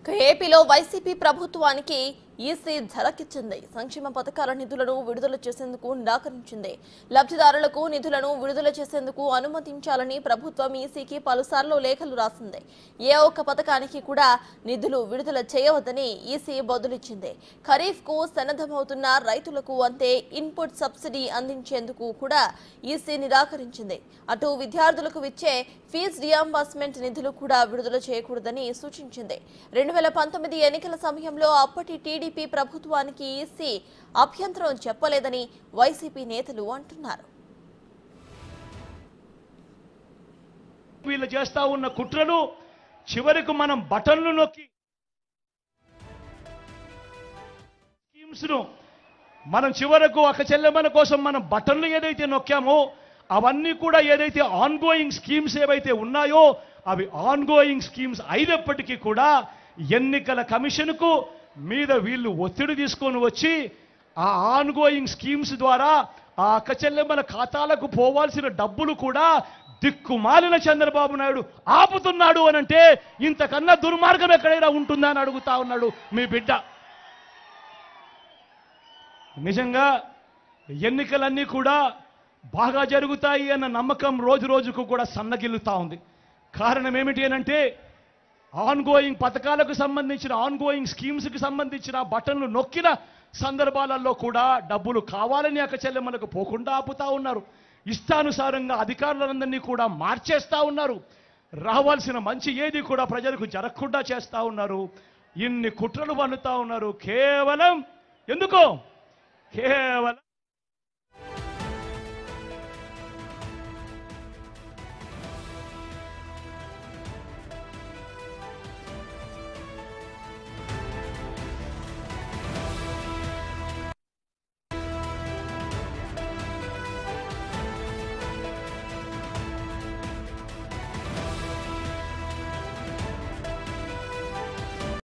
ఏపీలో వైసీపీ ప్రభుత్వానికి ఈసీ ఝలకిచ్చింది. సంక్షేమ పథకాల నిధులను విడుదల చేసేందుకు నిరాకరించింది. లబ్ధిదారులకు నిధులను విడుదల చేసేందుకు అనుమతించాలని ప్రభుత్వం ఈసీకి పలుసార్లు లేఖలు రాసింది. ఏ ఒక్క పథకానికి కూడా నిధులు విడుదల చేయవద్దని ఈసీ బదులిచ్చింది. ఖరీఫ్ కు సన్నద్ధమవుతున్న రైతులకు అంతే ఇన్పుట్ సబ్సిడీ అందించేందుకు కూడా ఈసీ నిరాకరించింది. అటు విద్యార్థులకు ఇచ్చే ఫీజు రియంబర్స్మెంట్ నిధులు కూడా విడుదల చేయకూడదని సూచించింది. 2019 ఎన్నికల సమయంలో అప్పటి టీడీపీ ప్రభుత్వానికి ఈసీ అభ్యంతరం చెప్పలేదని వైసీపీ నేతలు అంటున్నారు. వీళ్ళు చేస్తా ఉన్న కుట్రలు చివరికి మనం బటన్లు నొక్కి స్కీమ్స్ ను మనం చివరకు ఒక చెల్లెమ్మల కోసం మనం బటన్లు ఏదైతే నొక్కామో అవన్నీ కూడా ఏదైతే ఆన్ గోయింగ్ స్కీమ్స్ ఏవైతే ఉన్నాయో అవి ఆన్ గోయింగ్ స్కీమ్స్ అయినప్పటికీ కూడా ఎన్నికల కమిషన్కు మీద వీళ్ళు ఒత్తిడి తీసుకొని వచ్చి ఆ ఆన్ గోయింగ్ స్కీమ్స్ ద్వారా ఆ అక్కచెల్లెమ్మల ఖాతాలకు పోవాల్సిన డబ్బులు కూడా దిక్కుమాలిన చంద్రబాబు నాయుడు ఆపుతున్నాడు అనంటే ఇంతకన్నా దుర్మార్గం ఎక్కడైనా ఉంటుందా అని అడుగుతా ఉన్నాడు మీ బిడ్డ. నిజంగా ఎన్నికలన్నీ కూడా బాగా జరుగుతాయి అన్న నమ్మకం రోజు రోజుకు కూడా సన్నగిల్లుతా ఉంది. కారణం ఏమిటి అనంటే ఆన్ గోయింగ్ పథకాలకు సంబంధించిన ఆన్ గోయింగ్ స్కీమ్స్కి సంబంధించిన బటన్లు నొక్కిన సందర్భాలలో కూడా డబ్బులు కావాలని అక్క చెల్లెమ్మలకు పోకుండా ఆపుతా ఉన్నారు. ఇష్టానుసారంగా అధికారులందరినీ కూడా మార్చేస్తా ఉన్నారు. రావాల్సిన మంచి ఏది కూడా ప్రజలకు జరగకుండా చేస్తా ఉన్నారు. ఇన్ని కుట్రలు పన్నుతా ఉన్నారు. కేవలం ఎందుకో కేవలం